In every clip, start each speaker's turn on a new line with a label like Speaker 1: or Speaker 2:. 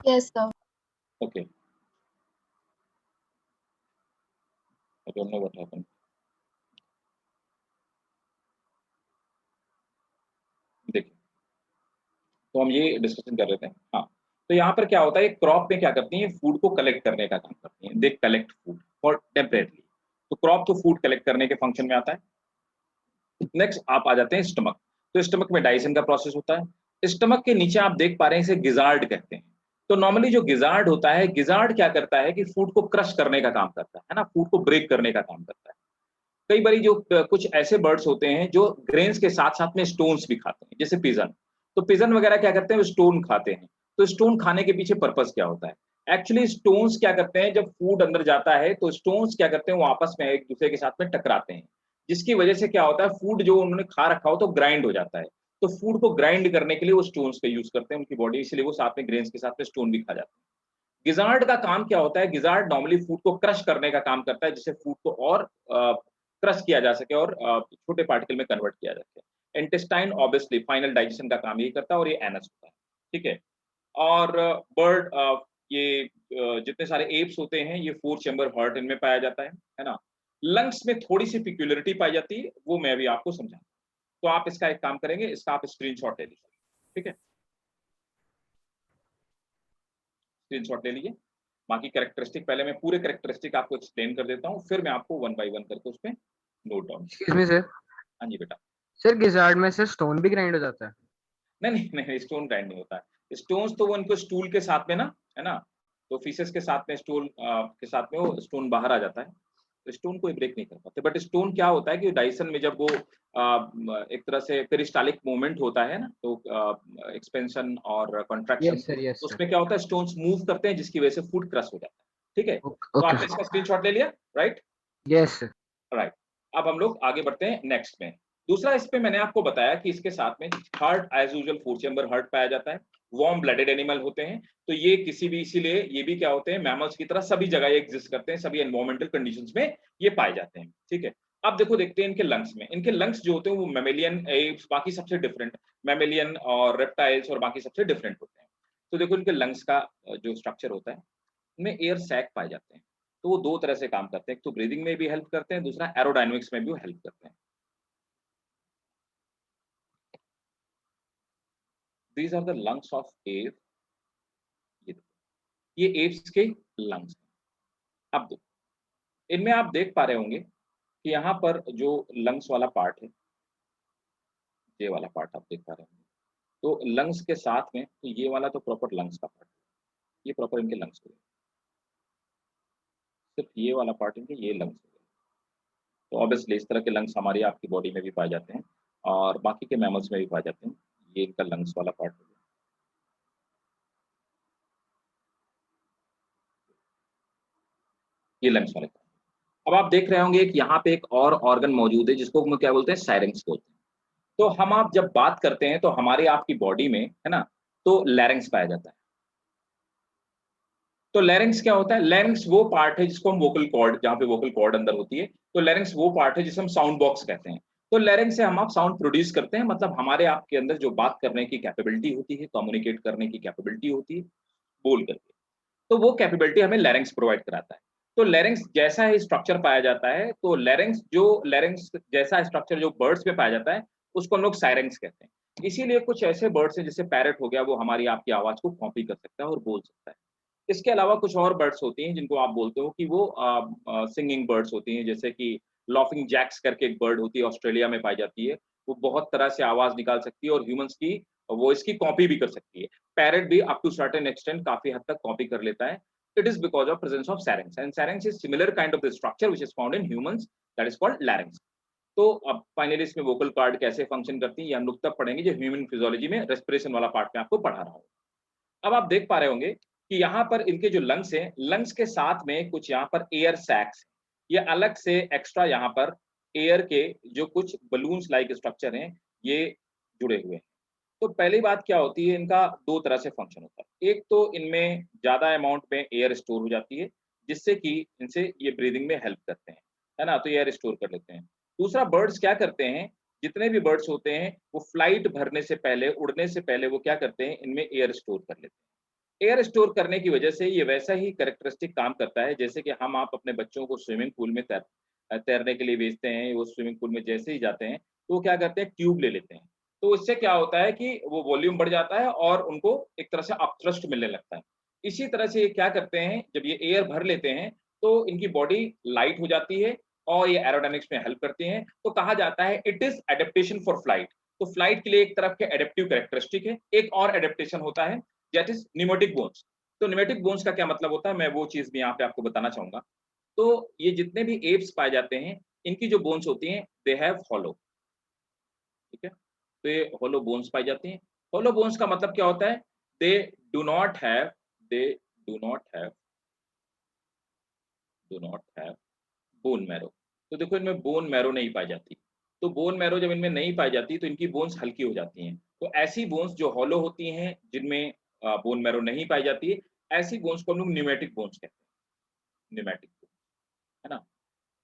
Speaker 1: Yes, sir.
Speaker 2: Okay. I don't know what happened. देखिए, तो हम ये डिस्कशन कर रहे थे। हाँ, तो यहाँ पर क्या होता है, क्रॉप में क्या करती हैं, फूड को कलेक्ट करने का काम करती हैं। They collect food for temporarily. तो क्रॉप तो फूड कलेक्ट करने के फंक्शन में आता है। नेक्स्ट आप आ जाते हैं स्टमक। तो स्टमक में डाइजेशन का प्रोसेस होता है। स्टमक के नीचे आप देख पा रहे हैं, इसे गिजार्ड कहते हैं। तो नॉर्मली जो गिजार्ड होता है, गिजार्ड क्या करता है कि फूड को क्रश करने का काम करता है ना, फूड को ब्रेक करने का काम करता है। कई बारी जो कुछ ऐसे बर्ड्स होते हैं जो ग्रेन्स के साथ-साथ में स्टोन्स भी खाते हैं, जैसे पिजन। तो पिजन वगैरह क्या करते हैं, वो स्टोन खाते हैं। तो स्टोन खाने के पीछे पर्पज़ क्या होता है? एक्चुअली स्टोन्स क्या करते हैं, जब फूड अंदर जाता है तो स्टोन्स क्या करते हैं, वो आपस में एक-दूसरे के साथ में टकराते हैं। जिसकी वजह से क्या होता है, फूड जो उन्होंने खा रखा हो तो ग्राइंड हो जाता है। तो फूड को ग्राइंड करने के लिए वो स्टोन्स का यूज़ करते हैं उनकी बॉडी, इसलिए वो साथ में ग्रेन्स के साथ में स्टोन भी खा जाते हैं। गिज़ार्ड का काम क्या होता है, गिज़ार्ड नॉर्मली फूड को क्रश करने का काम करता है, जिससे फूड को और क्रश किया जा सके और छोटे पार्टिकल में कन्वर्ट किया जा सके। इंटेस्टाइन ऑब्वियसली फाइनल डाइजेशन का काम यही करता है और ये एनस होता है, ठीक है? और बर्ड ये जितने सारे एप्स होते हैं, ये 4 चैम्बर हार्ट इनमें पाया जाता है ना? लंग्स में थोड़ी-सी पेक्युलियरिटी पाई जाती है, वो मैं अभी आपको समझाऊँगा। तो आप इसका एक काम करेंगे, इसका आप स्क्रीनशॉट ले लीजिए, ठीक है? स्क्रीनशॉट ले लीजिए। बाकी कैरेक्टरिस्टिक पहले मैं पूरे कैरेक्टरिस्टिक आपको एक्सप्लेन कर देता हूँ, फिर मैं आपको वन बाय वन करके उसमें note down
Speaker 3: excuse me sir.
Speaker 2: हाँ जी बेटा।
Speaker 3: सर गिज़ार्ड में से स्टोन भी ग्राइंड हो जाता है?
Speaker 2: नहीं, स्टोन ग्राइंड नहीं होता है। स्टोन्स तो वो उनको स्टूल के साथ में ना, है ना? तो फीसेस के साथ में स्टूल के साथ में वो स्टोन बाहर आ जाता है। तो स्टोन कोई ब्रेक नहीं कर पाते। बट स्टोन क्या होता है कि डाइजेशन में जब वो एक तरह से पेरिस्टाल्टिक मूवमेंट होता है ना, तो एक्सपेंशन और कॉन्ट्रैक्शन,
Speaker 3: यस सर, यस
Speaker 2: तो
Speaker 3: सर।
Speaker 2: उसमें क्या होता है, स्टोन्स मूव करते हैं जिसकी वजह से फूड क्रश हो जाता है। ठीक है? तो
Speaker 3: ओके
Speaker 2: आपने
Speaker 3: सर।
Speaker 2: इसका स्क्रीनशॉट ले लिया, राइट?
Speaker 3: Yes sir.
Speaker 2: राइट। अब हम लोग आगे बढ़ते हैं नेक्स्ट में। दूसरा, इस पे मैंने आपको बताया कि इसके साथ में heart as usual 4 chamber heart पाया जाता है। वार्म ब्लडेड एनिमल होते हैं, तो ये किसी भी, इसीलिए ये भी क्या होते हैं, मैमल्स की तरह सभी जगह ये एग्जिस्ट करते हैं, सभी एनवायरमेंटल कंडीशंस में ये पाए जाते हैं, ठीक है? अब देखो, देखते हैं इनके लंग्स में। इनके लंग्स जो होते हैं वो मैमेलियन, एप्स बाकी सबसे डिफरेंट, मैमेलियन और रेप्टाइल्स और बाकी सबसे डिफरेंट होते हैं। तो देखो इनके लंग्स का जो स्ट्रक्चर होता है, इनमें एयर सैक पाए जाते हैं। तो वो 2 तरह से काम करते हैं, एक तो ब्रीथिंग में भी हेल्प करते हैं, दूसरा एरोडायनामिक्स में भी वो हेल्प करते हैं। These are the lungs of ape. ये देखो, ये एप्स के लंग्स हैं। अब देखो, इनमें आप देख पा रहे होंगे कि यहाँ पर जो लंग्स वाला पार्ट है, ये वाला पार्ट आप देख पा रहे होंगे। तो लंग्स के साथ में, तो ये वाला तो प्रॉपर लंग्स का पार्ट है, ये प्रॉपर इनके लंग्स हो गए। सिर्फ ये वाला पार्ट इनके, ये लंग्स हो गए। तो ऑब्वियसली इस तरह के लंग्स हमारी आपकी बॉडी में भी पाए जाते हैं और बाकी के मैमल्स में भी पाए जाते हैं। ये इनका लंग्स वाला पार्ट हो गया। ये लंग्स वाले पार्ट। अब आप देख रहे होंगे कि यहाँ पे एक और ऑर्गन मौजूद है जिसको हम क्या बोलते हैं, सायरेंक्स बोलते हैं। तो हम आप जब बात करते हैं तो हमारे आपकी बॉडी में, है ना, तो लैरिंक्स पाया जाता है। तो लैरिंक्स क्या होता है? लैरिंक्स वो पार्ट है जिसको हम वोकल कॉर्ड, जहाँ पे वोकल कॉर्ड अंदर होती है, तो लैरिंक्स वो पार्ट है जिसे हम साउंड बॉक्स कहते हैं। तो लैरिंक्स से हम आप साउंड प्रोड्यूस करते हैं, मतलब हमारे आपके अंदर जो बात करने की कैपेबिलिटी होती है, कम्युनिकेट करने की कैपेबिलिटी होती है, बोल करके। तो वो कैपेबिलिटी हमें लैरिंक्स प्रोवाइड कराता है। तो लैरिंक्स जैसा ही स्ट्रक्चर पाया जाता है, तो लैरिंक्स जैसा स्ट्रक्चर जो बर्ड्स में पाया जाता है, उसको हम लोग सायरेंक्स कहते हैं। इसीलिए कुछ ऐसे बर्ड्स हैं, जैसे पैरट हो गया, वो हमारी आपकी आवाज़ को कॉपी कर सकता है और बोल सकता है। इसके अलावा कुछ और बर्ड्स होती हैं जिनको आप बोलते हो कि वो सिंगिंग बर्ड्स होती हैं, जैसे कि लाफिंग जैक्स करके एक बर्ड होती है, ऑस्ट्रेलिया में पाई जाती है। वो बहुत तरह से आवाज़ निकाल सकती है और ह्यूमन्स की वॉइस की कॉपी भी कर सकती है। पैरट भी अप टू सर्टेन एक्सटेंट काफ़ी हद तक कॉपी कर लेता है। It is because of presence of pharynx, and pharynx is similar kind of the structure which is found in humans, that is called larynx. तो अब फाइनली इसमें वोकल कॉर्ड कैसे फंक्शन करती है, ये हम लोग तब पढ़ेंगे जब ह्यूमन फिजियोलॉजी में रेस्पिरेशन वाला पार्ट मैं आपको पढ़ा रहा हूँ। अब आप देख पा रहे होंगे कि यहाँ पर इनके जो लंग्स हैं, लंग्स के साथ में कुछ यहाँ पर एयर सैक्स, ये अलग से एक्स्ट्रा यहाँ पर एयर के जो कुछ बलून्स लाइक स्ट्रक्चर हैं, ये जुड़े हुए हैं। तो पहली बात क्या होती है, इनका 2 तरह से फंक्शन होता है। एक तो इनमें ज़्यादा अमाउंट में एयर स्टोर हो जाती है, जिससे कि इनसे ये ब्रीथिंग में हेल्प करते हैं, है ना? तो एयर स्टोर कर लेते हैं। दूसरा, बर्ड्स क्या करते हैं जितने भी बर्ड्स होते हैं वो फ्लाइट भरने से पहले, उड़ने से पहले वो क्या करते हैं, इनमें एयर स्टोर कर लेते हैं। एयर स्टोर करने की वजह से ये वैसा ही कैरेक्टरिस्टिक काम करता है जैसे कि हम आप अपने बच्चों को स्विमिंग पूल में तैरने के लिए भेजते हैं। वो स्विमिंग पूल में जैसे ही जाते हैं तो वो क्या करते हैं, ट्यूब ले लेते हैं। तो इससे क्या होता है कि वो वॉल्यूम बढ़ जाता है और उनको एक तरह से अपथ्रस्ट मिलने लगता है। इसी तरह से ये क्या करते हैं, जब ये एयर भर लेते हैं तो इनकी बॉडी लाइट हो जाती है और ये एरोडायनामिक्स में हेल्प करते हैं। तो कहा जाता है it is adaptation for flight. तो फ्लाइट के लिए एक तरफ के एडेप्टिव कैरेक्टरिस्टिक है। एक और एडेप्टेशन होता है दैट इज न्यूमेटिक बोन्स। तो न्यूमेटिक बोन्स का क्या मतलब होता है, मैं वो चीज भी यहाँ पे आपको बताना चाहूंगा। तो ये जितने भी एप्स पाए जाते हैं, इनकी जो बोन्स होती हैं दे हैव हॉलो, ठीक है। तो ये हॉलो बोन्स पाई जाती हैं। हॉलो बोन्स का मतलब क्या होता है, they do not have they do not have do not have bone marrow. तो देखो इनमें बोन मैरो नहीं पाई जाती। तो बोन मैरो जब इनमें नहीं पाई जाती तो इनकी बोन्स हल्की हो जाती हैं। तो ऐसी बोन्स जो हॉलो होती हैं, जिनमें बोन मैरो नहीं पाई जाती है, ऐसी बोन्स को हम लोग न्यूमेटिक बोन्स कहते हैं। न्यूमेटिक, है ना,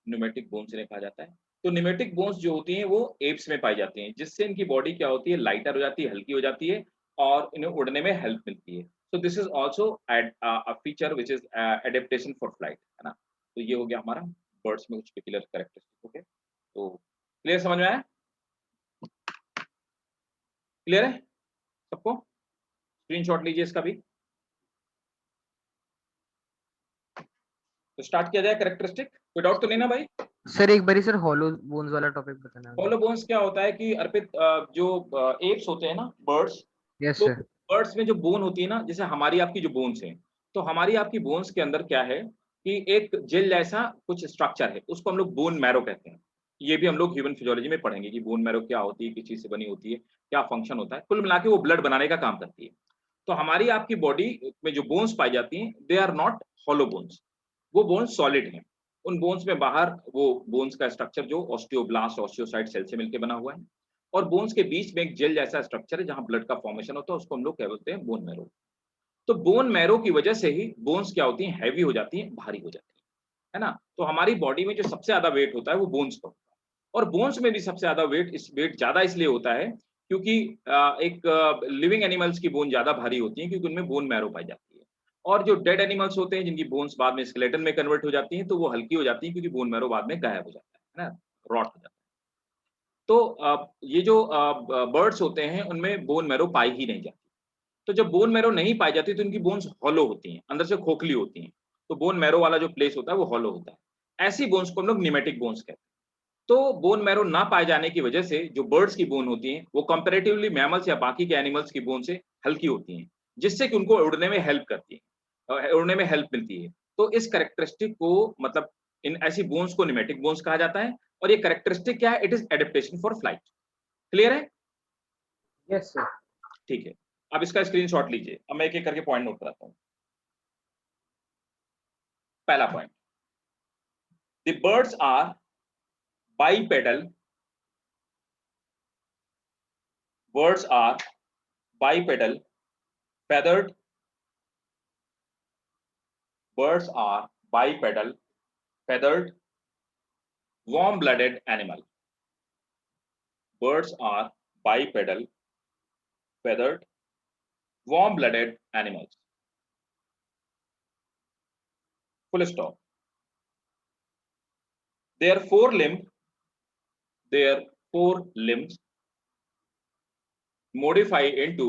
Speaker 2: न्यूमेटिक बोन्स इन्हें कहा जाता है। तो न्यूमेटिक बोन्स जो होती हैं वो एप्स में पाई जाती हैं, जिससे इनकी बॉडी क्या होती है, लाइटर हो जाती है, हल्की हो जाती है और इन्हें उड़ने में हेल्प मिलती है। So this is also a feature which is adaptation for flight, है ना। तो ये हो गया हमारा बर्ड्स में कुछ पेक्युलर कैरेक्टरिस्टिक हो गए। तो क्लियर, समझ में आया? क्लियर है सबको? स्क्रीनशॉट लीजिए इसका भी। तो स्टार्ट किया जाए कैरेक्टरिस्टिक, कोई डाउट तो नहीं ना भाई?
Speaker 3: सर एक बारी सर हॉलो बोन्स वाला टॉपिक बताना अभी।
Speaker 2: हॉलो बोन्स क्या होता है कि अर्पित, जो एप्स होते हैं ना, बर्ड्स,
Speaker 3: यस
Speaker 2: तो
Speaker 3: सर।
Speaker 2: बर्ड्स में जो बोन होती है ना, जैसे हमारी आपकी जो बोन्स है, तो हमारी आपकी बोन्स के अंदर क्या है कि एक जेल जैसा कुछ स्ट्रक्चर है, उसको हम लोग बोन मैरो कहते हैं। ये भी हम लोग ह्यूमन फिजियोलॉजी में पढ़ेंगे कि बोन मैरो क्या होती है, किस चीज से बनी होती है, क्या फंक्शन होता है। कुल मिला के वो ब्लड बनाने का काम करती है। तो हमारी आपकी बॉडी में जो बोन्स पाई जाती हैं they are not hollow bones, वो बोन्स सॉलिड हैं। उन बोन्स में बाहर वो बोन्स का स्ट्रक्चर जो ऑस्टियोब्लास्ट ऑस्टियोसाइट सेल से मिलकर बना हुआ है, और बोन्स के बीच में एक जेल जैसा स्ट्रक्चर है जहां ब्लड का फॉर्मेशन होता है, उसको हम लोग क्या बोलते हैं, बोन मैरो। तो बोन मैरो की वजह से ही बोन्स क्या होती हैं, हैवी हो जाती हैं, भारी हो जाती है ना। तो हमारी बॉडी में जो सबसे ज्यादा वेट होता है वो बोन्स का होता है। और बोन्स में भी सबसे ज्यादा वेट, इस वेट ज्यादा इसलिए होता है क्योंकि एक लिविंग एनिमल्स की बोन ज्यादा भारी होती है क्योंकि उनमें बोन मैरो पाई जाती है। और जो डेड एनिमल्स होते हैं जिनकी बोन्स बाद में स्केलेटन में कन्वर्ट हो जाती हैं, तो वो हल्की हो जाती है क्योंकि बोन मैरो बाद में गायब हो जाता है ना, रॉट हो जाता है। तो ये जो बर्ड्स होते हैं उनमें बोन मैरो पाई ही नहीं जाती। तो जब बोन मैरो नहीं पाई जाती तो इनकी बोन्स हॉलो होती हैं, अंदर से खोखली होती हैं। तो बोन मैरो वाला जो प्लेस होता है वो हॉलो होता है। ऐसी बोन्स को हम लोग न्यूमेटिक बोन्स कहते हैं। तो बोन मैरो ना पाए जाने की वजह से जो बर्ड्स की बोन होती हैं वो कंपैरेटिवली मैमल्स या बाकी के एनिमल्स की बोन से हल्की होती हैं, जिससे कि उनको उड़ने में हेल्प करती है, उड़ने में हेल्प मिलती है। तो इस कैरेक्टरिस्टिक को मतलब इन ऐसी बोन्स को न्यूमेटिक बोन्स कहा जाता है। और ये कैरेक्टरिस्टिक क्या है, it is adaptation for flight. Clear है?
Speaker 3: Yes sir.
Speaker 2: ठीक है। अब इसका स्क्रीनशॉट लीजिए। अब मैं एक एक करके पॉइंट नोट कराता हूँ। पहला point, the birds are bipedal. Birds are bipedal, feathered. Birds are bipedal, feathered, warm-blooded animal. Birds are bipedal, feathered, warm-blooded animals. Full stop. Their four-limbed, their four limbs modify into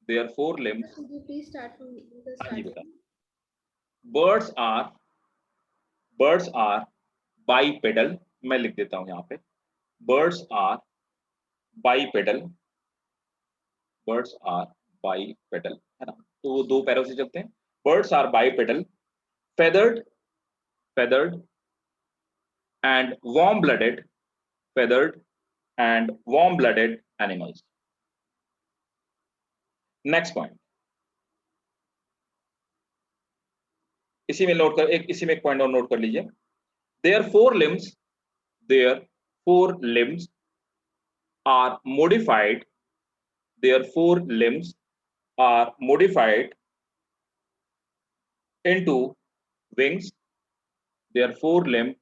Speaker 2: their four limbs.
Speaker 1: Could you please start from the
Speaker 2: हाँ जी
Speaker 1: starting?
Speaker 2: बेटा। Birds are bipedal. मैं लिख देता हूं यहाँ पे। Birds are bipedal. Birds are bipedal, है ना। तो वो दो पैरों से चलते हैं। Birds are bipedal, feathered and warm-blooded, feathered and warm-blooded animals. Next point. इसी में नोट कर, एक इसी में एक पॉइंट और नोट कर लीजिए। Their four limbs are modified. Their four limbs are modified into wings. Their four limb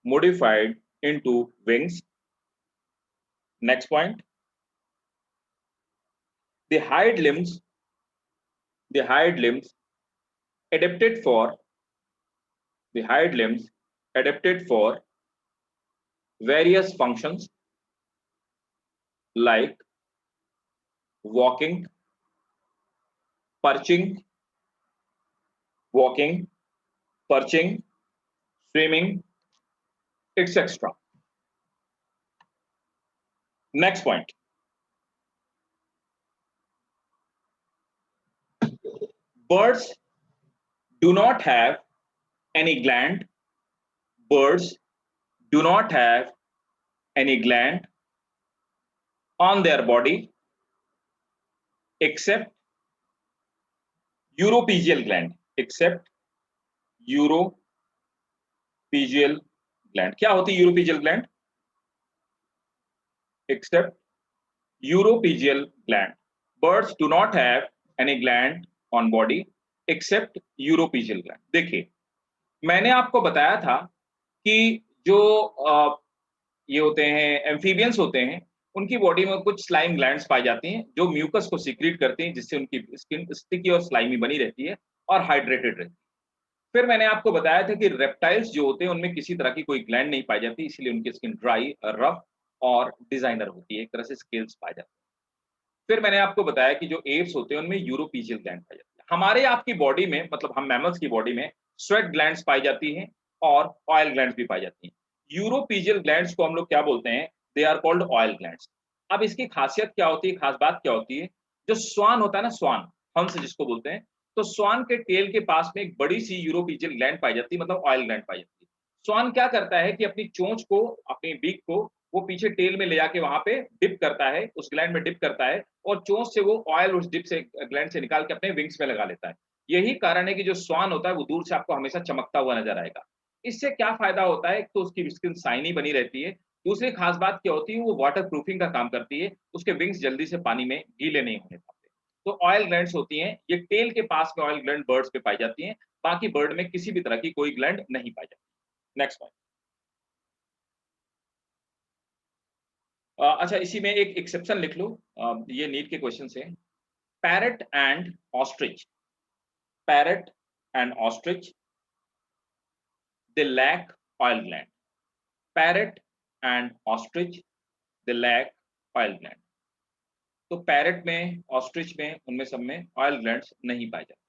Speaker 2: modified into wings. Next point, the hind limbs adapted for various functions like walking, perching, swimming, etc. Next point, birds do not have any gland. Birds do not have any gland on their body except uropygial gland. Uropygial gland. क्या होती है uropygial gland? Except uropygial gland. Birds do not have any gland on body except uropygial gland. देखिए, मैंने आपको बताया था कि जो ये होते हैं एम्फीबियंस होते हैं, उनकी बॉडी में कुछ स्लाइम ग्लैंड्स पाई जाती हैं जो म्यूकस को सीक्रेट करती हैं, जिससे उनकी स्किन स्टिकी और स्लाइमी बनी रहती है और हाइड्रेटेड रहती है। फिर मैंने आपको बताया था कि रेप्टाइल्स जो होते हैं उनमें किसी तरह की कोई ग्लैंड नहीं पाई जाती, इसलिए उनकी स्किन ड्राई, रफ और डिजाइनर होती है, एक तरह से स्केल्स पाए जाते हैं। फिर मैंने आपको बताया कि जो एप्स होते हैं उनमें यूरोपीजियल ग्लैंड पाई जाती है। हमारे आपकी बॉडी में, मतलब हम मैमल्स की बॉडी में स्वेट ग्लैंड्स पाई जाती हैं और ऑयल ग्लैंड्स भी पाई जाती हैं। यूरोपीजियल ग्लैंड्स को हम लोग क्या बोलते हैं? They are called oil glands. अब इसकी खासियत क्या होती है, खास बात क्या होती है? जो स्वान होता है ना, स्वान, हंस जिसको बोलते हैं, तो स्वान के टेल के पास में एक बड़ी सी यूरोपीजियल ग्लैंड पाई जाती है, मतलब ऑयल ग्लैंड पाई जाती है। स्वान क्या करता है कि अपनी चोंच को, अपनी बीक को वो पीछे टेल में ले जाके वहां पे डिप करता है, उस ग्लैंड में डिप करता है और चोंच से वो ऑयल उस डिप से, ग्लैंड से निकाल के अपने विंग्स में लगा लेता है। यही कारण है कि जो स्वान होता है वो दूर से आपको हमेशा चमकता हुआ नजर आएगा। इससे क्या फायदा होता है? तो उसकी स्किन शाइनी बनी रहती है। दूसरी खास बात क्या होती है? वो वाटर प्रूफिंग का काम करती है, उसके विंग्स जल्दी से पानी में गीले नहीं होने पाते। तो ऑयल ग्लैंड्स होती हैं, ये टेल के पास में ऑयल ग्लैंड बर्ड्स पे पाई जाती हैं, बाकी बर्ड में किसी भी तरह की कोई ग्लैंड नहीं पाई जाती। Next point. अच्छा, इसी में एक एक्सेप्शन लिख लो, ये नीट के क्वेश्चन से। Parrot and ostrich, parrot and ostrich they lack oil gland. Parrot and ostrich they lack oil gland. तो पैरट में, ऑस्ट्रिच में, उनमें सब में ऑयल ग्लैंड्स नहीं पाए जाते।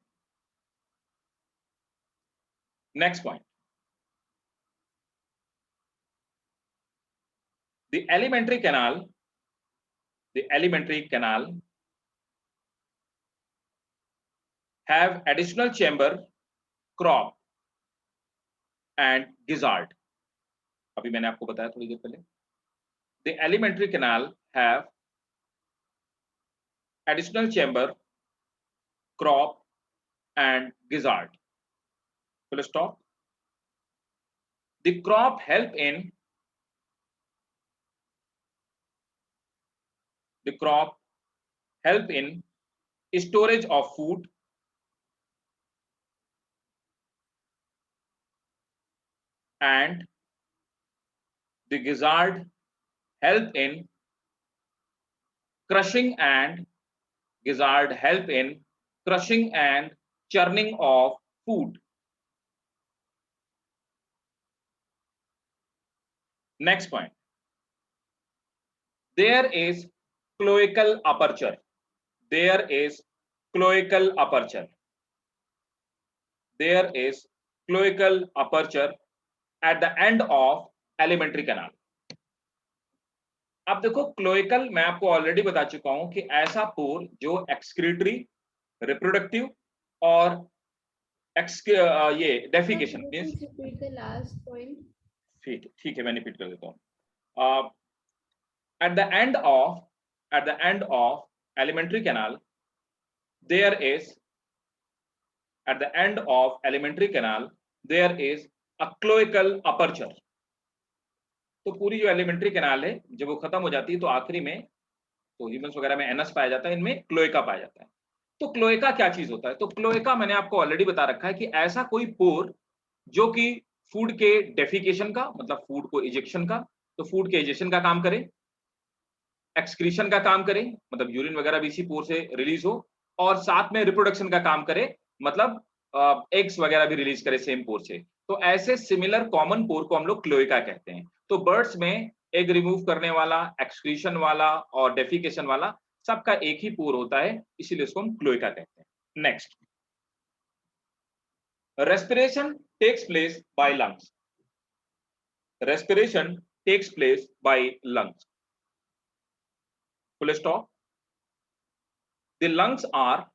Speaker 2: Next point, the alimentary canal have additional chamber, crop and gizzard. अभी मैंने आपको बताया थोड़ी देर पहले, the alimentary canal have additional chamber, crop and gizzard. Full stop. The crop help in storage of food and the gizzard help in crushing and churning of food. Next point, there is cloacal aperture. There is cloacal aperture at the end of alimentary canal. अब देखो, cloacal मैं आपको already बता चुका हूं कि ऐसा पोर जो एक्सक्रीटरी, रिप्रोडक्टिव और ये defecation means,
Speaker 1: repeat the last point.
Speaker 2: ठीक है, मैं रिपीट कर देता हूं। at the end of alimentary canal there is a cloacal aperture. तो पूरी जो एलिमेंट्री कैनाल है जब वो खत्म हो जाती है तो आखिरी में, तो ह्यूमंस वगैरह में एनस पाया जाता है, इनमें क्लोएका पाया जाता है। तो क्लोएका क्या चीज होता है? तो क्लोएका मैंने आपको ऑलरेडी बता रखा है कि ऐसा कोई पोर जो कि फूड के डेफिकेशन का, मतलब फूड को इजेक्शन का, तो फूड के इजेक्शन का काम करे, एक्सक्रीशन का काम करे, मतलब यूरिन वगैरह भी इसी पोर से रिलीज हो, और साथ में रिप्रोडक्शन का काम करे, मतलब एग्स वगैरह भी रिलीज करे सेम पोर से। तो ऐसे सिमिलर कॉमन पोर को हम लोग क्लोएका कहते हैं। तो बर्ड्स में एग रिमूव करने वाला, एक्सक्रीशन वाला और डेफिकेशन वाला सबका एक ही पोर होता है, इसीलिए इसको हम क्लोएका कहते हैं। Next, respiration takes place by lungs. Respiration takes place by lungs. Full stop. The lungs are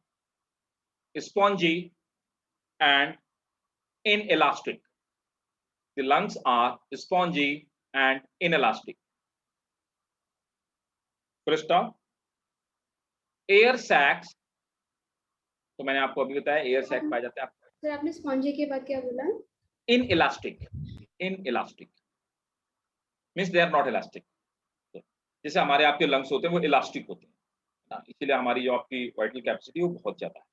Speaker 2: spongy and inelastic. The lungs are spongy and inelastic. Full stop. Air sacs, तो मैंने आपको अभी बताया एयर सैक पाए जाते हैं।
Speaker 1: Sir आपने spongy के बाद क्या बोला?
Speaker 2: inelastic. Inelastic means they are not elastic. जैसे हमारे आपके लंग्स होते हैं वो इलास्टिक होते हैं, इसीलिए हमारी जो आपकी वाइटल कैपेसिटी वो बहुत ज्यादा है।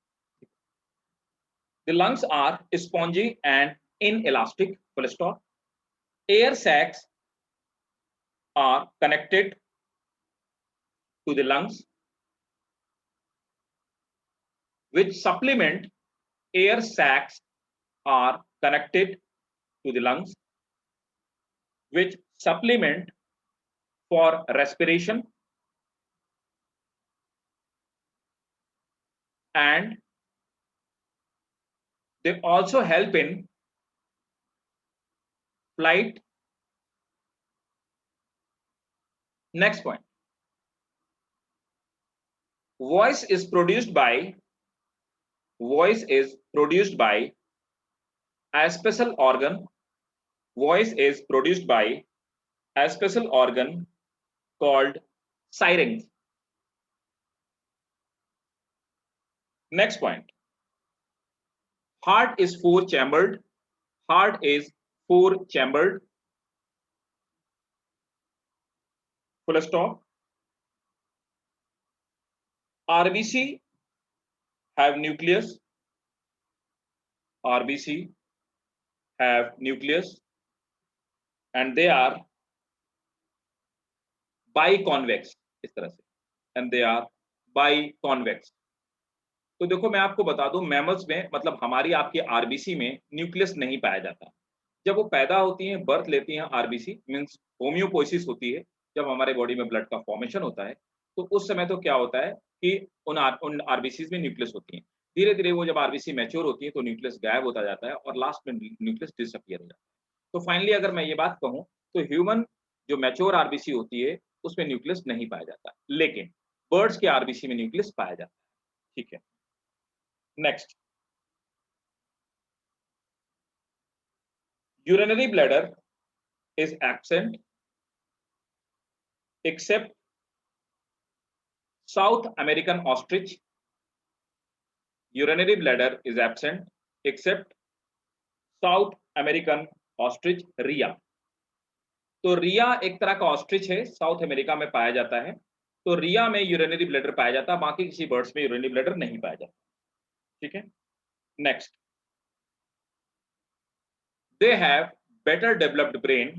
Speaker 2: The lungs are spongy and inelastic. Full stop. Air sacs are connected to the lungs, which supplement. Air sacs are connected to the lungs, which supplement for respiration and they also help in flight. Next point. Voice is produced by a special organ. Voice is produced by a special organ called syrinx. Next point. Heart is four-chambered. Heart is four-chambered. Full stop. RBC have nucleus. RBC have nucleus and they are biconvex, इस तरह से, and they are biconvex. तो देखो मैं आपको बता दूं, mammals में मतलब हमारी आपकी आरबीसी में न्यूक्लियस नहीं पाया जाता। जब वो पैदा होती हैं, बर्थ लेती हैं, आरबीसी मींस होम्योपोइसिस होती है, जब हमारे बॉडी में ब्लड का फॉर्मेशन होता है, तो उस समय तो क्या होता है कि उन आरबीसीज में न्यूक्लियस होती हैं। धीरे धीरे वो जब आरबीसी मैच्योर होती है तो न्यूक्लियस गायब होता जाता है और लास्ट में न्यूक्लियस डिसअपियर हो जाता है। तो फाइनली अगर मैं ये बात कहूँ तो ह्यूमन जो मैच्योर आरबीसी होती है उसमें न्यूक्लियस नहीं पाया जाता, लेकिन बर्ड्स के आरबीसी में न्यूक्लियस पाया जाता है। ठीक है, next, urinary bladder is absent except South American ostrich. Urinary bladder is absent except South American ostrich rhea. तो रिया एक तरह का ऑस्ट्रिच है, साउथ अमेरिका में पाया जाता है। तो रिया में यूरिनरी ब्लैडर पाया जाता है, बाकी किसी बर्ड्स में यूरिनरी ब्लैडर नहीं पाया जाता। ठीक है, next, they have better developed brain.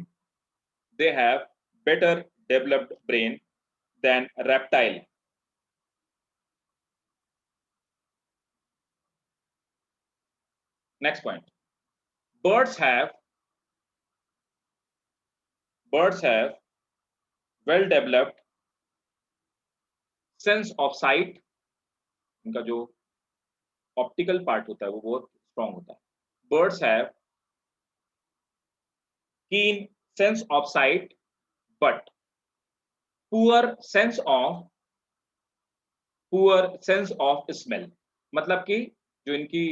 Speaker 2: They have better developed brain than reptile. Next point, birds have well developed sense of sight. इनका जो ऑप्टिकल पार्ट होता है वो बहुत स्ट्रांग होता है। birds have keen sense of sight but poor sense of smell. मतलब कि जो इनकी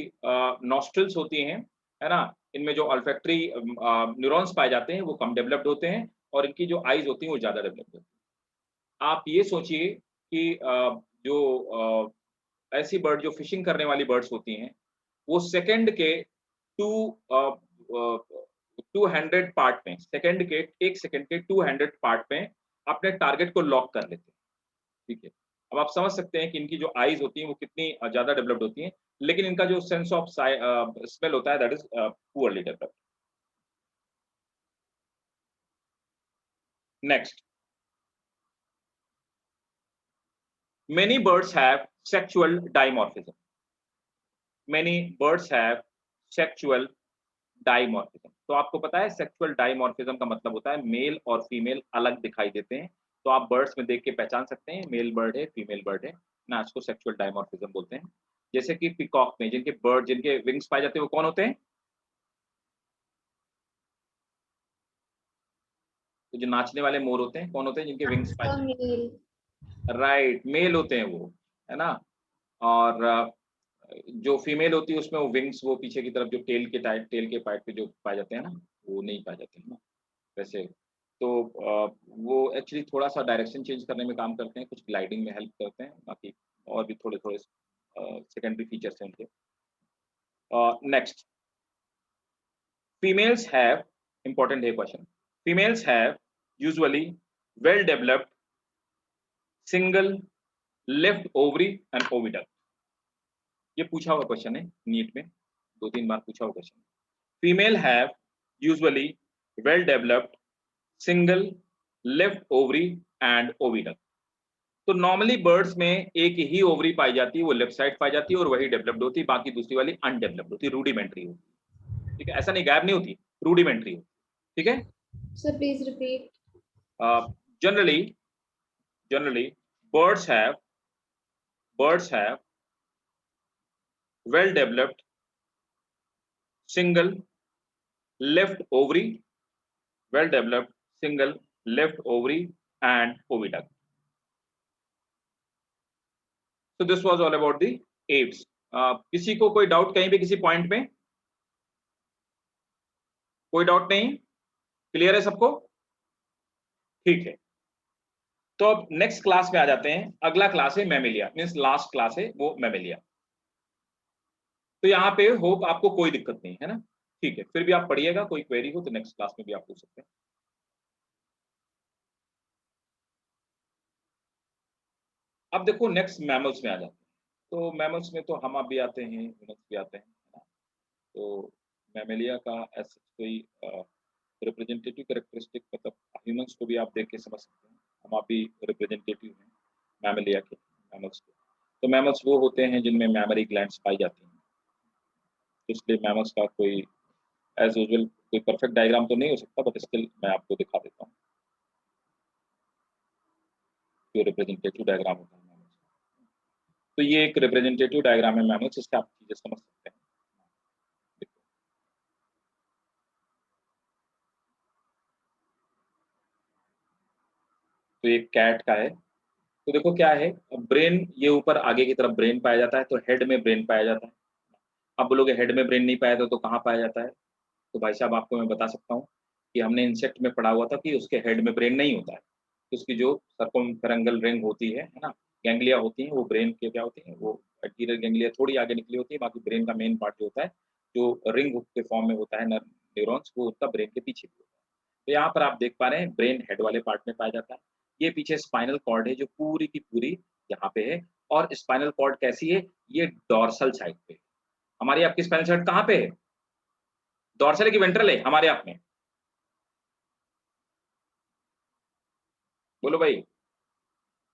Speaker 2: नॉस्ट्रिल्स होती हैं, है ना, इनमें जो ऑल्फैक्टरी न्यूरॉन्स पाए जाते हैं वो कम डेवलप्ड होते हैं और इनकी जो आईज होती हैं वो ज्यादा डेवलप्ड होती हैं। आप ये सोचिए कि जो ऐसी बर्ड जो फिशिंग करने वाली बर्ड्स होती हैं वो सेकंड के 200 पार्ट में, एक सेकंड के 200 पार्ट में अपने टारगेट को लॉक कर लेते हैं। ठीक है, अब आप समझ सकते हैं कि इनकी जो आईज होती हैं वो कितनी ज्यादा डेवलप्ड होती हैं, लेकिन इनका जो सेंस ऑफ स्मेल होता है that is poorly developed. Next, Many birds have sexual dimorphism. Many birds have sexual dimorphism. तो आपको पता है सेक्सुअल डाइमॉर्फिज्म का मतलब होता है मेल और फीमेल अलग दिखाई देते हैं। तो आप बर्ड्स में देख के पहचान सकते हैं मेल बर्ड है, फीमेल बर्ड है ना, इसको सेक्सुअल डाइमॉर्फिज्म बोलते हैं। जैसे कि पीकॉक में जिनके विंग्स पाए जाते हैं वो कौन होते हैं? तो जो नाचने वाले मोर होते हैं कौन होते हैं जिनके विंग्स पाए जाते
Speaker 1: मेल।
Speaker 2: हैं? राइट, मेल होते हैं वो, है ना। और जो फीमेल होती है उसमें वो विंग्स वो पीछे की तरफ जो टेल के पार्ट पे जो पाए जाते हैं ना, वो नहीं पाए जाते हैं ना वैसे। तो वो एक्चुअली थोड़ा-सा डायरेक्शन चेंज करने में काम करते हैं, कुछ ग्लाइडिंग में हेल्प करते हैं, बाकी और भी थोड़े-थोड़े सेकेंडरी फीचर्स हैं उनके। नेक्स्ट, फीमेल्स हैव, इंपॉर्टेंट है question, females have usually well developed single left ovary and oviduct. ये पूछा हुआ क्वेश्चन है नीट में, 2-3 बार पूछा हुआ question. Female have usually well developed single left ovary and oviduct. तो नॉर्मली बर्ड्स में एक ही ओवरी पाई जाती है, वो लेफ्ट साइड पाई जाती है और वही डेवलप्ड होती है, बाकी दूसरी वाली अनडेवलप्ड होती है, रूडिमेंट्री होती है। ठीक है, ऐसा नहीं गायब नहीं होती, रूडिमेंट्री होती है। ठीक है,
Speaker 1: Sir, please repeat.
Speaker 2: Generally birds have well developed single left ovary, well developed single left ovary and oviduct. So this was all about the apes. किसी को कोई डाउट कहीं पे किसी पॉइंट में? कोई डाउट नहीं? क्लियर है सबको? ठीक है, तो अब नेक्स्ट क्लास में आ जाते हैं। अगला क्लास है मैमेलिया, मींस लास्ट क्लास है वो मैमेलिया। तो यहाँ पे होप आपको कोई दिक्कत नहीं है ना? ठीक है, फिर भी आप पढ़िएगा, कोई क्वेरी हो तो नेक्स्ट क्लास में भी आप पूछ सकते हैं। अब देखो नेक्स्ट मैमल्स में आ जाते हैं। तो मैमल्स में तो हम आप भी आते हैं, ह्यूमन्स भी आते हैं, है ना? तो मैमेलिया का ऐसा कोई रिप्रेजेंटेटिव कैरेक्टरिस्टिक, मतलब ह्यूमंस को भी आप देख के समझ सकते हैं, हम आप भी रिप्रेजेंटेटिव हैं मैमेलिया के, मैमल्स के। तो मैमल्स वो होते हैं जिनमें मैमरी ग्लैंड्स पाई जाती हैं। तो इसलिए मैमल्स का कोई एज यूजुअल कोई परफेक्ट डायग्राम तो नहीं हो सकता, बट स्टिल मैं आपको दिखा देता हूँ जो रिप्रेजेंटेटिव डायग्राम होता है मैमल्स। तो ये एक रिप्रेजेंटेटिव डायग्राम है मैमल्स, इससे आप चीजें समझ सकते हैं। तो ये कैट का है। तो देखो क्या है, ब्रेन ये ऊपर आगे की तरफ ब्रेन पाया जाता है, तो हेड में ब्रेन पाया जाता है। अब बोलोगे हेड में ब्रेन नहीं पाया था तो कहाँ पाया जाता है? तो भाई साहब आपको मैं बता सकता हूँ कि हमने इंसेक्ट में पढ़ा हुआ था कि उसके हेड में ब्रेन नहीं होता है। तो उसकी जो सर्कमफेरेंगल रिंग होती है ना, गैंग्लिया होती हैं, वो ब्रेन के क्या होती हैं, वो एंटीरियर गैंग्लिया थोड़ी आगे निकली होती है, बाकी ब्रेन का मेन पार्ट जो होता है, जो रिंग के फॉर्म में होता है न्यूरॉन्स, वो उसका ब्रेन के पीछे भी होता है। तो यहाँ पर आप देख पा रहे हैं ब्रेन हेड वाले पार्ट में पाया जाता है। ये पीछे स्पाइनल कॉर्ड है जो पूरी की पूरी यहाँ पे है, और स्पाइनल कॉर्ड कैसी है, ये डॉर्सल साइड पे है। हमारी आपकी स्पाइनल साइड कहाँ पे है? डॉर्सल है कि वेंट्रल है हमारे आप में? बोलो भाई।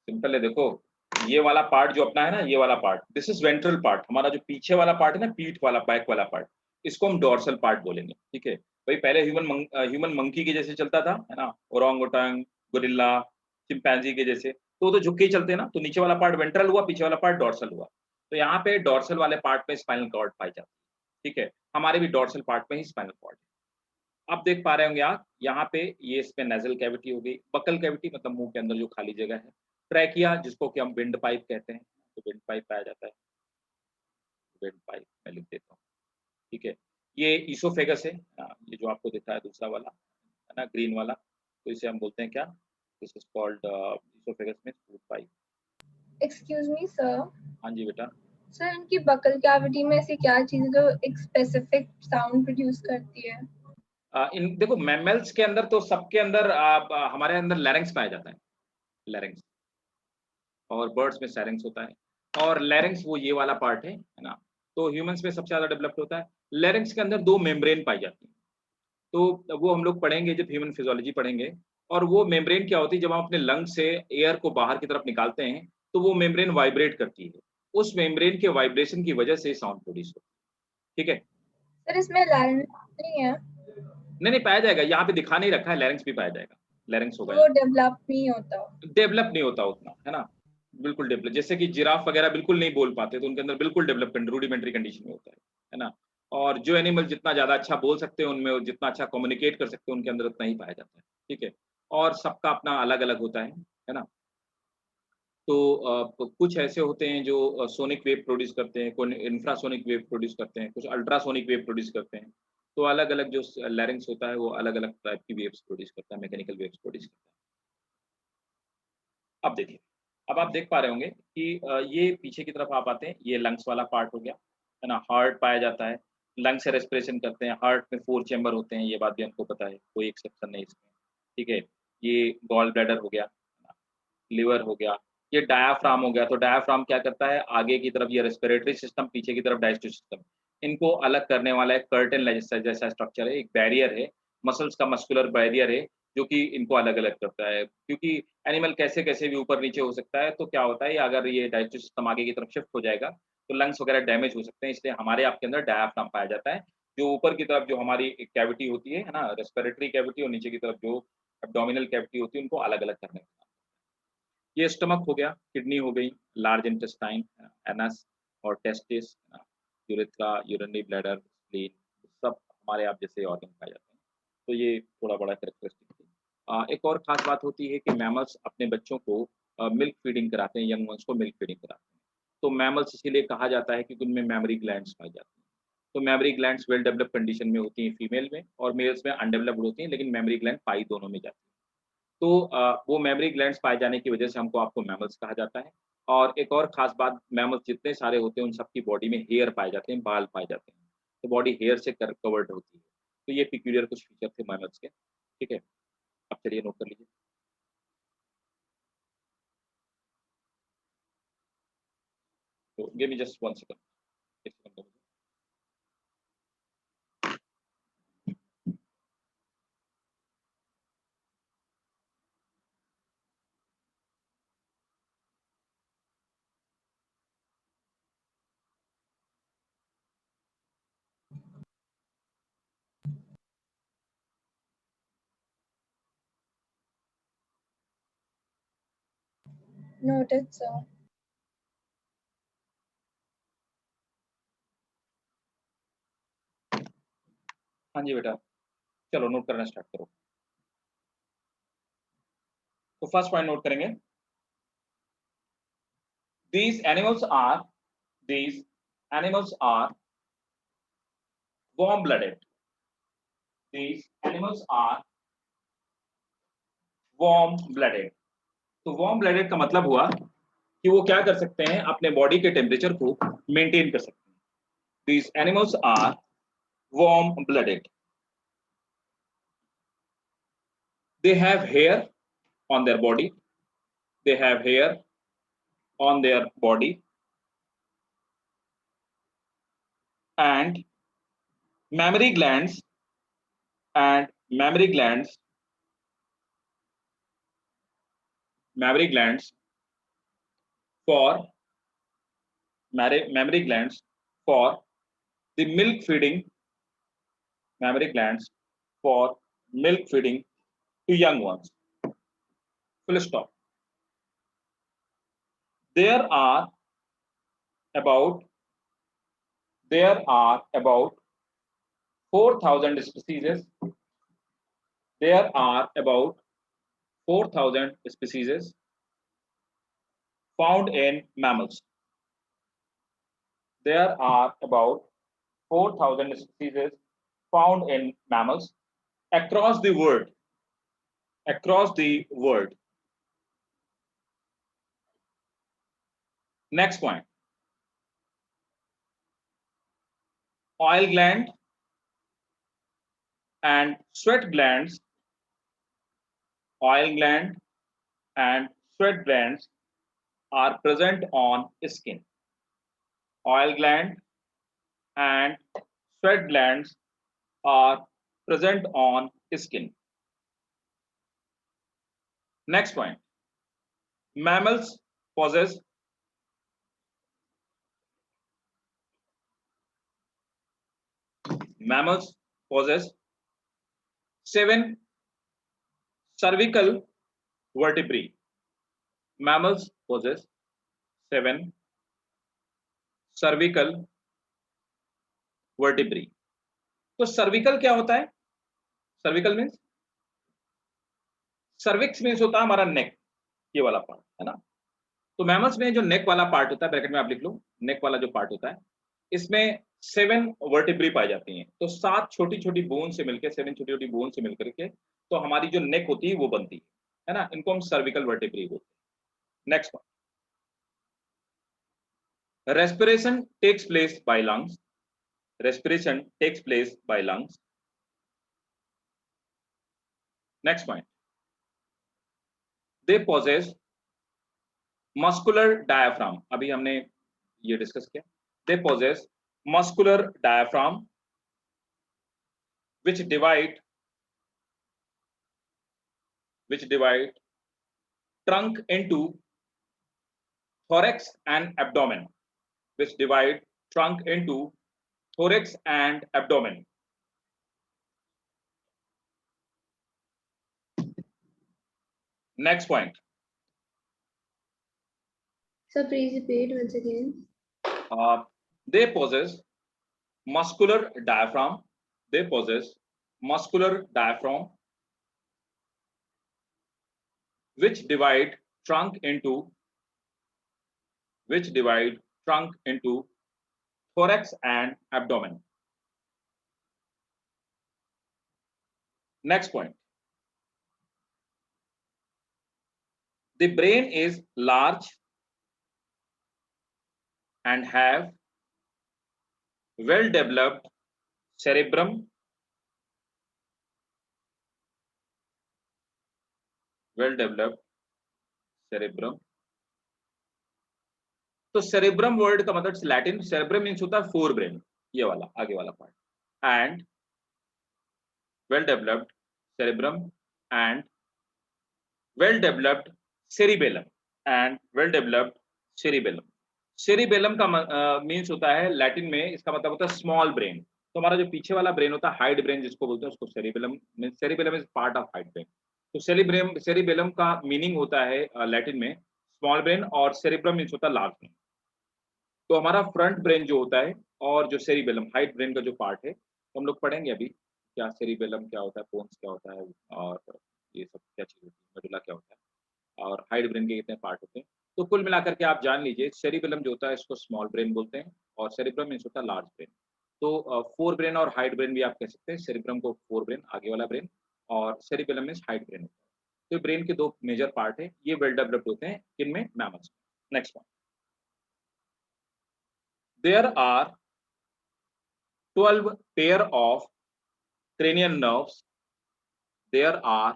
Speaker 2: सिंपल है, देखो ये वाला पार्ट जो अपना है ना, ये वाला part, this is ventral part. हमारा जो पीछे वाला पार्ट है ना, पीठ वाला, बैक वाला पार्ट, इसको हम डॉर्सल पार्ट बोलेंगे। ठीक है भाई, पहले ह्यूमन मंकी के जैसे चलता था, है ना, ओरांगुटांग, गोरिल्ला, चिंपैंजी के जैसे, तो वो तो झुक के ही चलते हैं ना। तो नीचे वाला पार्ट वेंट्रल हुआ, पीछे वाला पार्ट डॉर्सल हुआ। तो यहाँ पे डॉर्सल वाले पार्ट में स्पाइनल कॉर्ड पाई जाती है। ठीक है, हमारे भी डॉर्सल पार्ट में ही स्पाइनल कॉर्ड है। अब देख पा रहे होंगे आप यहाँ पे, ये इसमें नेजल कैविटी हो गई, बकल कैविटी मतलब मुंह के अंदर जो खाली जगह है, ट्रैकिया जिसको कि हम विंड पाइप कहते हैं, तो विंड पाइप पाया जाता है, विंड पाइप मैं लिख देता हूँ। ठीक है, ये ईसोफेगस है, ये जो आपको दिखा है दूसरा वाला, है ना, ग्रीन वाला, तो इसे हम बोलते हैं क्या, दिस इज कॉल्ड ईसोफेगस में food pipe.
Speaker 1: Excuse me, sir.
Speaker 2: हाँ जी बेटा।
Speaker 1: सर, इनकी बकल कैविटी में ऐसी क्या चीज है जो एक स्पेसिफिक साउंड प्रोड्यूस करती है?
Speaker 2: इन देखो मैमल्स के अंदर तो सबके अंदर हमारे अंदर लैरिंक्स पाया जाता है, लैरिंक्स, और बर्ड्स में सैरिंक्स होता है। और लैरिंक्स वो ये वाला पार्ट है ना। तो ह्यूमंस में सबसे ज्यादा डेवलप्ड होता है। लैरिंक्स के अंदर 2 मेम्ब्रेन पाई जाती है, तो वो हम लोग पढ़ेंगे जब ह्यूमन फिजियोलॉजी पढ़ेंगे। और वो मेम्ब्रेन क्या होती है, जब हम अपने लंग से एयर को बाहर की तरफ निकालते हैं तो वो मेम्ब्रेन वाइब्रेट करती है, उस मेम्ब्रेन के वाइब्रेशन की वजह से साउंड प्रोड्यूस होता है। ठीक है
Speaker 1: सर इसमें लारिंक्स नहीं है?
Speaker 2: नहीं पाया जाएगा, यहाँ पे दिखा नहीं रखा है, लैरिंक्स भी पाया जाएगा, लैरिंक्स होगा,
Speaker 1: वो डेवलप नहीं होता,
Speaker 2: डेवलप नहीं होता उतना, है ना, बिल्कुल डेवलप, जैसे कि जिराफ वगैरह बिल्कुल नहीं बोल पाते, तो उनके अंदर बिल्कुल डेवलप रूडिमेंट्री कंडीशन में होता है ना। और जो एनिमल जितना ज्यादा अच्छा बोल सकते हैं उनमें, जितना अच्छा कम्युनिकेट कर सकते हैं उनके अंदर उतना ही पाया जाता है। ठीक है, और सबका अपना अलग अलग होता है ना। तो कुछ ऐसे होते हैं जो सोनिक वेव प्रोड्यूस करते हैं, कोई इंफ्रासोनिक वेव प्रोड्यूस करते हैं, कुछ अल्ट्रासोनिक वेव प्रोड्यूस करते हैं। तो अलग अलग जो लैरिंक्स होता है वो अलग अलग टाइप की वेव्स प्रोड्यूस करता है, मैकेनिकल वेव्स प्रोड्यूस करता है। अब देखिए, अब आप देख पा रहे होंगे कि ये पीछे की तरफ आप आते हैं, ये लंग्स वाला पार्ट हो गया, है ना, हार्ट पाया जाता है, लंग से रेस्पिरेशन करते हैं, हार्ट में 4 चैम्बर होते हैं, ये बात भी हमको पता है, कोई एक्सेप्शन नहीं इसमें। ठीक है, ये गॉल ब्लैडर हो गया, लिवर हो गया, ये डायाफ्राम हो गया। तो डायाफ्राम क्या करता है, आगे की तरफ ये रेस्पिरेटरी सिस्टम, पीछे की तरफ डाइजेस्टिव सिस्टम, इनको अलग करने वाला एक कर्टेन जैसा स्ट्रक्चर है, एक बैरियर है, मसल्स का मस्कुलर बैरियर है, जो कि इनको अलग अलग करता है। क्योंकि एनिमल कैसे कैसे भी ऊपर नीचे हो सकता है, तो क्या होता है, अगर ये डाइजेस्टिव सिस्टम आगे की तरफ शिफ्ट हो जाएगा तो लंग्स वगैरह डैमेज हो सकते हैं, इसलिए हमारे आपके अंदर डायाफ्राम पाया जाता है, जो ऊपर की तरफ जो हमारी कैविटी होती है ना, रेस्पिरेटरी कैविटी, और नीचे की तरफ जो एब्डोमिनल कैविटी होती है, उनको अलग अलग करने का। ये स्टमक हो गया, किडनी हो गई, लार्ज इंटेस्टाइन, एनस और testis, urethra, urinary bladder, spleen, सब हमारे आप जैसे ऑर्गन पाए जाते हैं। तो ये थोड़ा बड़ा कैरेक्टरिस्टिक थी। एक और खास बात होती है कि मैमल्स अपने बच्चों को मिल्क फीडिंग कराते हैं, यंग वंस को मिल्क फीडिंग कराते हैं। तो मैमल्स इसीलिए कहा जाता है कि उनमें मेमोरी ग्लैंड्स पाई जाती हैं। तो mammary glands well develop condition में होती हैं फीमेल में, और मेल्स में अनडेवलप्ड होती हैं, लेकिन मेमोरी ग्लैंड पाई दोनों में जाती है। तो वो मेमोरी ग्लैंड्स पाए जाने की वजह से हमको आपको मैमल्स कहा जाता है। और एक और ख़ास बात, मैमल्स जितने सारे होते हैं उन सबकी बॉडी में हेयर पाए जाते हैं, बाल पाए जाते हैं। तो बॉडी हेयर से कवर्ड होती है। तो ये पिक्यूलियर कुछ फीचर थे मैमल्स के। ठीक है, अब चलिए नोट कर लीजिए। तो give me just 1 second, 1 second.
Speaker 1: noted sir।
Speaker 2: हाँ जी बेटा, चलो नोट करना स्टार्ट करो। तो फर्स्ट पॉइंट नोट करेंगे, these animals are these animals are warm blooded, these animals are warm blooded। तो वार्म ब्लडेड का मतलब हुआ कि वो क्या कर सकते हैं, अपने बॉडी के टेम्परेचर को मेंटेन कर सकते हैं। These animals are warm blooded, they have hair on their body, they have hair on their body, and mammary glands and mammary glands for mammary glands for the milk feeding, mammary glands for milk feeding to young ones, full stop। there are about 4,000 species, there are about 4,000 species found in mammals, there are about 4,000 species found in mammals across the world, across the world। Next point, oil gland and sweat glands, oil gland and sweat glands are present on skin, oil gland and sweat glands are present on skin। Next point, mammals possess mammals possess 7 cervical vertebrae. Mammals possess 7 cervical vertebrae. तो cervical क्या होता है? Cervical means, cervix means होता है हमारा नेक, ये वाला part है ना। तो मैमल्स में जो नेक वाला पार्ट होता है, ब्रैकेट में आप लिख लो, नेक वाला जो पार्ट होता है, इसमें 7 वर्टिब्री पाई जाती हैं। तो 7 छोटी छोटी बोन से मिलकर, 7 छोटी छोटी बोन से मिलकर के तो हमारी जो नेक होती है वो बनती है ना। इनको हम सर्विकल वर्टिब्री बोलते हैं। Next one, respiration takes place by lungs. Respiration takes place by lungs. Next point, they possess muscular diaphragm. अभी हमने ये डिस्कस किया। They possess muscular diaphragm which divide trunk into thorax and abdomen. Which divide trunk into thorax and abdomen. Next point.
Speaker 1: So please repeat once again.
Speaker 2: They possess muscular diaphragm. They possess muscular diaphragm which divide trunk into thorax and abdomen. Next point. The brain is large and have well-developed cerebrum, तो cerebrum word का मतलब Latin, cerebrum means होता है fore brain, ये वाला आगे वाला part, and well developed cerebrum and well developed cerebellum and well developed cerebellum. Cerebellum का मीन्स होता है लैटिन में, इसका मतलब होता है स्मॉल ब्रेन। तो हमारा जो पीछे वाला ब्रेन होता है, हाइड ब्रेन जिसको बोलते हैं, उसको cerebellum means, cerebellum is part of hide brain. तो सेरिबेलम का मीनिंग होता है लैटिन में स्मॉल ब्रेन, और सेरिब्रम मीन्स होता है लार्ज ब्रेन। तो हमारा फ्रंट ब्रेन जो होता है और जो सेरिबेलम हाइड ब्रेन का जो पार्ट है, तो हम लोग पढ़ेंगे अभी क्या सेरिबेलम क्या होता है, पोन्स क्या होता है, और ये सब क्या चीज होती है, मेडुला क्या होता है, और हाइड ब्रेन के कितने पार्ट होते हैं। तो कुल मिलाकर के आप जान लीजिए, सेरिबेलम जो होता है इसको स्मॉल ब्रेन बोलते हैं, और सेरिब्रम मीन्स होता है लार्ज ब्रेन। तो फोर ब्रेन और हाइड ब्रेन भी आप कह सकते हैं। सेरिब्रम को फोर ब्रेन आगे वाला ब्रेन, और सेरिबेलम मीन्स हाइड ब्रेन होता है। तो ब्रेन के दो मेजर पार्ट है, ये वेल डेवलप्ड होते हैं किनमें, mammals. Next one, there are 12 pair of cranial nerves. There are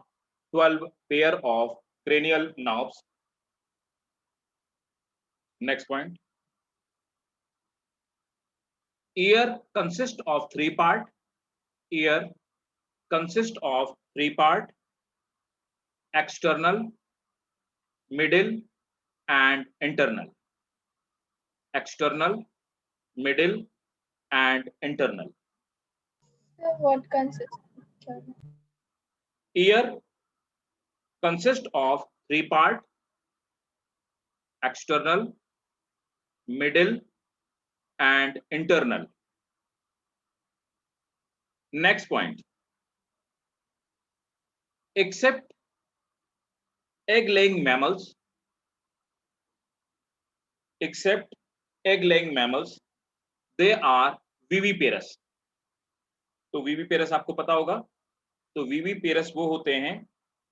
Speaker 2: 12 pair of cranial nerves. Next point. Ear consists of three part. Ear consists of three part: external, middle, and internal. External, middle, and internal.
Speaker 1: So what consists?
Speaker 2: Ear consists of three part: external, middle, and internal. Next point. Except egg-laying mammals, they are viviparous. तो viviparous आपको पता होगा, तो viviparous वो होते हैं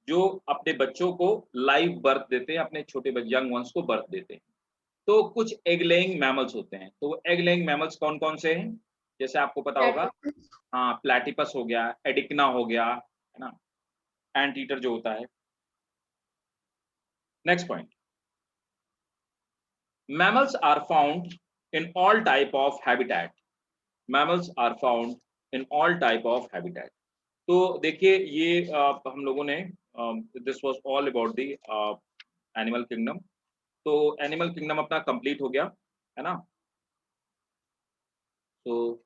Speaker 2: जो अपने बच्चों को लाइव बर्थ देते हैं, अपने छोटे यंग वंस को बर्थ देते हैं। तो कुछ एग लेइंग मैमल्स होते हैं। तो एग लेइंग मैमल्स कौन कौन से हैं, जैसे आपको पता होगा, हाँ, प्लेटिपस हो गया, एडिकना हो गया, है ना, एंट ईटर जो होता है। Next point, mammals are found in all type of habitat. Mammals are found in all type of habitat. तो देखिए ये हम लोगों ने this was all about the animal kingdom. तो एनिमल किंगडम अपना कंप्लीट हो गया है ना। तो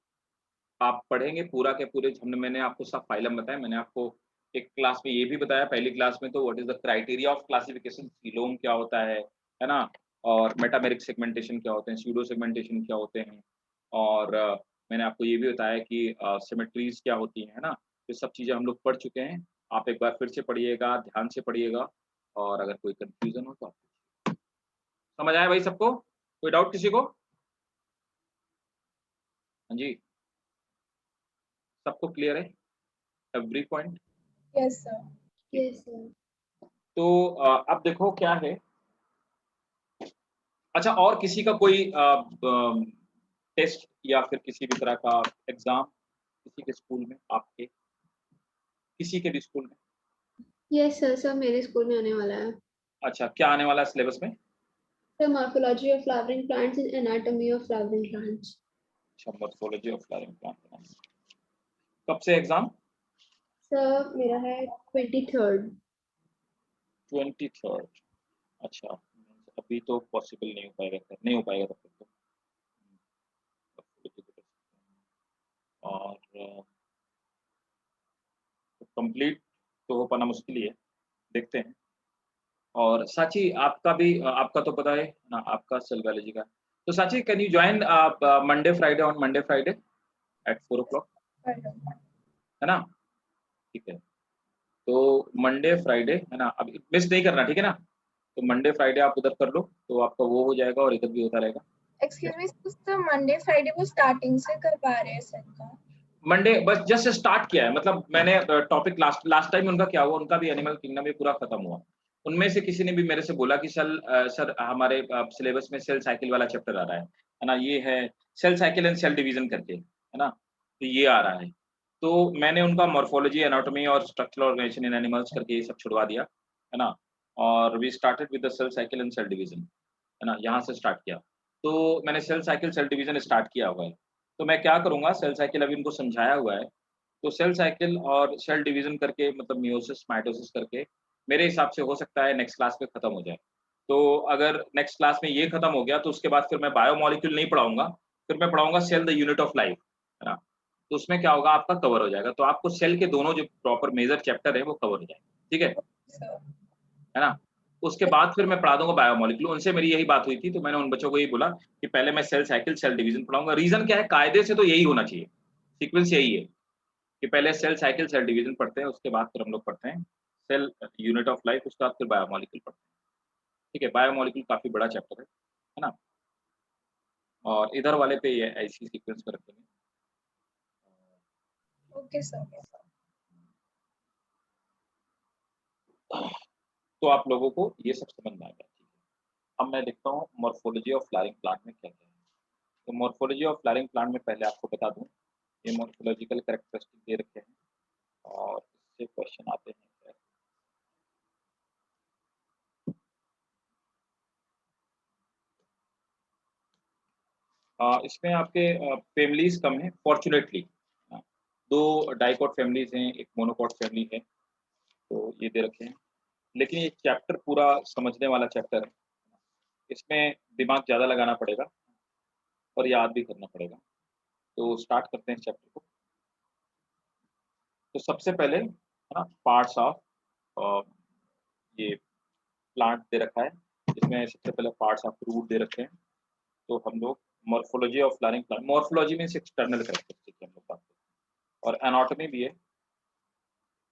Speaker 2: आप पढ़ेंगे पूरा के पूरे, मैंने आपको सब फाइलम बताया, मैंने आपको एक क्लास में ये भी बताया पहली क्लास में, तो what is the criteria of classification, coelom क्या होता है ना, और मेटामेरिक सेगमेंटेशन क्या होते हैं, स्यूडो सेगमेंटेशन क्या होते हैं, और मैंने आपको ये भी बताया कि सिमेट्रीज क्या होती है ना। ये सब चीज़ें हम लोग पढ़ चुके हैं। आप एक बार फिर से पढ़िएगा, ध्यान से पढ़िएगा, और अगर कोई कंफ्यूजन हो तो आप समझ आया भाई सबको, कोई डाउट किसी को? हाँ जी, सबको क्लियर है every point?
Speaker 1: Yes sir.
Speaker 4: Yes sir.
Speaker 2: तो अब देखो क्या है। अच्छा, और किसी का कोई टेस्ट या फिर किसी भी तरह का एग्जाम किसी के स्कूल में, आपके किसी के भी स्कूल में?
Speaker 4: यस सर, सर मेरे स्कूल में आने वाला है।
Speaker 2: अच्छा, क्या आने वाला है सिलेबस में?
Speaker 4: Sir morphology of flowering plants and anatomy of flowering plants.
Speaker 2: अच्छा, मॉर्फोलॉजी ऑफ फ्लावरिंग प्लांट। कब से एग्जाम?
Speaker 4: सर मेरा है 23rd।
Speaker 2: 23rd। अच्छा, अभी तो पॉसिबल नहीं हो पाएगा, नहीं हो पाएगा तब तक तो। और कंप्लीट तो हो पाना मुश्किल ही है, देखते हैं। और साची आपका भी, आपका तो पता है ना, आपका सेल बायोलॉजी का। तो Sachi, can you join Monday Friday, on Monday Friday at 4 o'clock, है ना? ठीक है, तो मंडे फ्राइडे है ना, अब मिस नहीं करना, ठीक है ना? तो मंडे फ्राइडे आप उधर कर लो, तो आपका वो हो जाएगा और इधर भी होता रहेगा।
Speaker 1: Excuse me sir, Monday Friday वो स्टार्टिंग से करवा रहे हैं सर का?
Speaker 2: मंडे बस जस्ट स्टार्ट किया है, मतलब मैंने टॉपिक लास्ट टाइम उनका क्या हुआ, उनका भी एनिमल किंगडम में पूरा खत्म हुआ। उनमें से किसी ने भी मेरे से बोला कि सर हमारे सिलेबस में सेल साइकिल वाला चैप्टर आ रहा है ना, ये है cell cycle and cell division करके, है ना, तो ये आ रहा है। तो मैंने उनका मॉर्फोलॉजी, एनाटॉमी और स्ट्रक्चरल ऑर्गेनाइजेशन इन एनिमल्स करके ये सब छुड़वा दिया, है ना, और we started with the cell cycle and cell division, है ना, यहाँ से स्टार्ट किया। तो मैंने cell cycle cell division start किया हुआ है। तो मैं क्या करूँगा, सेल साइकिल अभी उनको समझाया हुआ है, तो सेल साइकिल और सेल डिवीजन करके, मतलब मियोसिस माइटोसिस करके, मेरे हिसाब से हो सकता है नेक्स्ट क्लास में खत्म हो जाए। तो अगर नेक्स्ट क्लास में ये खत्म हो गया, तो उसके बाद फिर मैं बायोमोलिक्यूल नहीं पढ़ाऊंगा, फिर मैं पढ़ाऊंगा cell the unit of life, है ना। तो उसमें क्या होगा, आपका कवर हो जाएगा, तो आपको सेल के दोनों जो प्रॉपर मेजर चैप्टर है वो कवर हो जाएगा, ठीक है ना। उसके बाद फिर मैं पढ़ा दूंगा बायोमोलिक्यूल। उनसे मेरी यही बात हुई थी, तो मैंने उन बच्चों को यही बोला कि पहले मैं सेल साइकिल सेल डिवीजन पढ़ाऊंगा। रीजन क्या है, कायदे से तो यही होना चाहिए, सीक्वेंस यही है कि पहले सेल साइकिल सेल डिवीजन पढ़ते हैं, उसके बाद फिर हम लोग पढ़ते हैं सेल यूनिट ऑफ लाइफ, उसके बाद फिर बायोमोलिक्यूल पढ़ते हैं, ठीक है। बायोमोलिक्यूल काफी बड़ा चैप्टर है ना, और इधर वाले पे ये ऐसी सीक्वेंस में रखेंगे।
Speaker 1: Okay sir.
Speaker 2: तो आप लोगों को ये सब समझ में आ गया, ठीक है। अब मैं देखता हूँ मॉर्फोलॉजी ऑफ फ्लावरिंग प्लांट में क्या क्या है। तो मॉर्फोलॉजी ऑफ फ्लावरिंग प्लांट में पहले आपको बता दूं, ये मॉर्फोलॉजिकल कैरेक्टरिस्टिक दे रखे हैं, और इससे क्वेश्चन आते हैं। इसमें आपके फैमिलीज कम है फॉर्चुनेटली, दो डाइकॉट फैमिलीज हैं, एक मोनोकॉट फैमिली है, तो ये दे रखे हैं। लेकिन ये चैप्टर पूरा समझने वाला चैप्टर है, इसमें दिमाग ज़्यादा लगाना पड़ेगा और याद भी करना पड़ेगा। तो स्टार्ट करते हैं इस चैप्टर को। तो सबसे पहले है ना, पार्ट्स ऑफ ये प्लांट दे रखा है, इसमें सबसे पहले पार्ट्स ऑफ रूट दे रखे हैं। तो हम लोग morphology of flowering plant, morphology means external characteristic हम लोग बात करते हैं, और एनाटॉमी भी है,